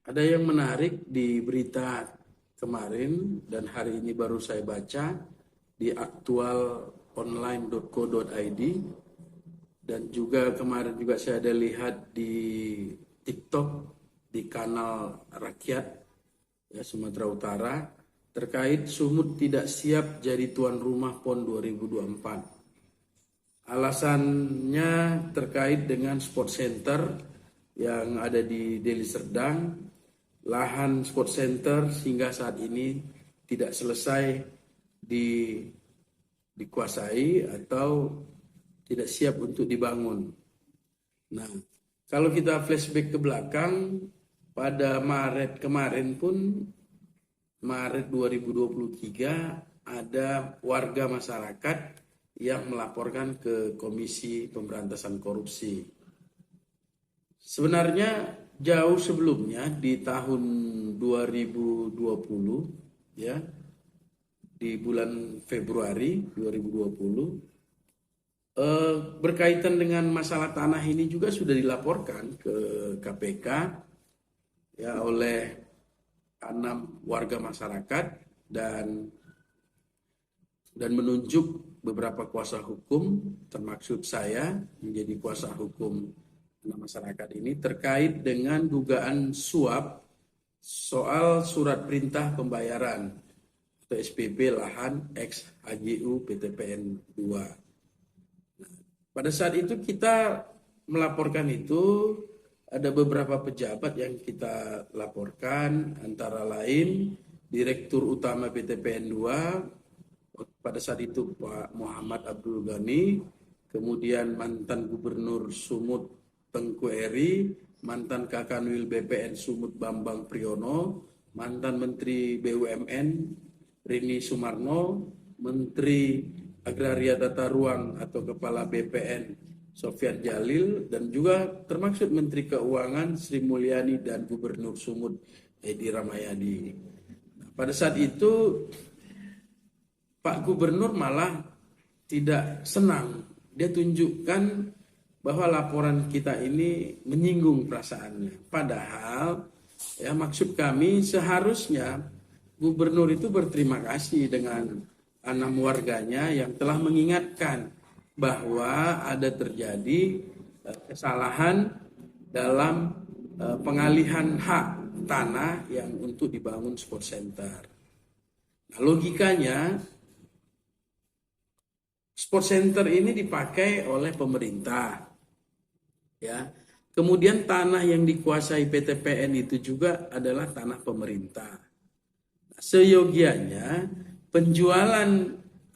Ada yang menarik di berita kemarin dan hari ini baru saya baca di aktualonline.co.id, dan juga kemarin juga saya ada lihat di TikTok di kanal Rakyat ya, Sumatera Utara, terkait Sumut tidak siap jadi tuan rumah PON 2024. Alasannya terkait dengan sport center yang ada di Deli Serdang. Lahan sport center hingga saat ini tidak selesai dikuasai atau tidak siap untuk dibangun. Nah, kalau kita flashback ke belakang, pada Maret kemarin pun, Maret 2023, ada warga masyarakat yang melaporkan ke Komisi Pemberantasan Korupsi. Sebenarnya jauh sebelumnya di tahun 2020 ya, di bulan Februari 2020, berkaitan dengan masalah tanah ini juga sudah dilaporkan ke KPK ya oleh 6 warga masyarakat dan menunjuk beberapa kuasa hukum, termasuk saya menjadi kuasa hukum masyarakat ini, terkait dengan dugaan suap soal surat perintah pembayaran atau SPP lahan ex HGU PTPN 2. Nah, pada saat itu kita melaporkan itu, ada beberapa pejabat yang kita laporkan, antara lain Direktur Utama PTPN 2 pada saat itu Pak Muhammad Abdul Ghani, kemudian mantan Gubernur Sumut Tengku Eri, mantan Kakanwil BPN Sumut Bambang Priyono, mantan Menteri BUMN Rini Sumarno, Menteri Agraria Tata Ruang atau Kepala BPN Sofyan Jalil, dan juga termasuk Menteri Keuangan Sri Mulyani dan Gubernur Sumut Edi Ramayadi. Nah, pada saat itu Pak Gubernur malah tidak senang. Dia tunjukkan bahwa laporan kita ini menyinggung perasaannya. Padahal ya, maksud kami seharusnya gubernur itu berterima kasih dengan 6 warganya yang telah mengingatkan bahwa ada terjadi kesalahan dalam pengalihan hak tanah yang untuk dibangun sport center. Nah, logikanya sport center ini dipakai oleh pemerintah. Ya, kemudian tanah yang dikuasai PTPN itu juga adalah tanah pemerintah. Nah, seyogianya penjualan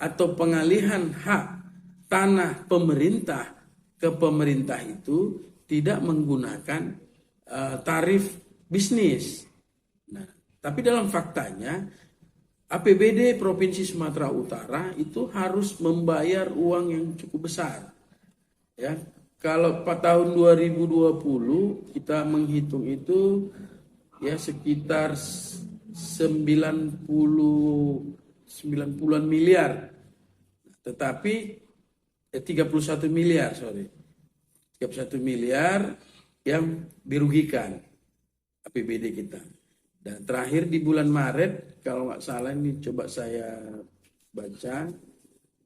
atau pengalihan hak tanah pemerintah ke pemerintah itu tidak menggunakan tarif bisnis. Nah, tapi dalam faktanya APBD Provinsi Sumatera Utara itu harus membayar uang yang cukup besar. Ya, kalau pada tahun 2020 kita menghitung itu ya sekitar 90-an miliar. Tetapi 31 miliar, 31 miliar yang dirugikan APBD kita. Dan terakhir di bulan Maret, kalau nggak salah ini coba saya baca,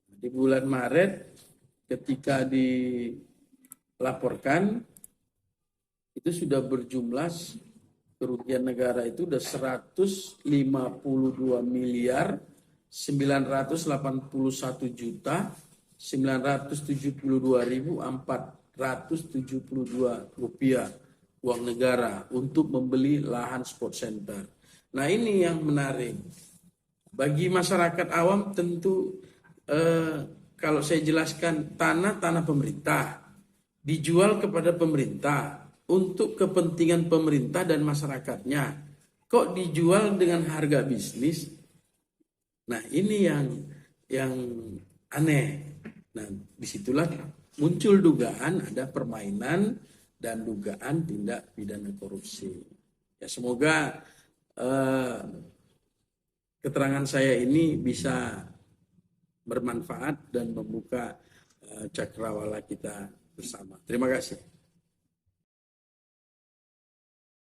di bulan Maret ketika dilaporkan itu sudah berjumlah kerugian negara itu sudah 152 miliar 981 juta 972.472 rupiah uang negara untuk membeli lahan sport center. Nah, ini yang menarik. Bagi masyarakat awam tentu kalau saya jelaskan, tanah pemerintah dijual kepada pemerintah untuk kepentingan pemerintah dan masyarakatnya. Kok dijual dengan harga bisnis? Nah, ini yang aneh. Nah, disitulah muncul dugaan ada permainan dan dugaan tindak pidana korupsi. Ya, semoga keterangan saya ini bisa bermanfaat dan membuka cakrawala kita bersama. Terima kasih.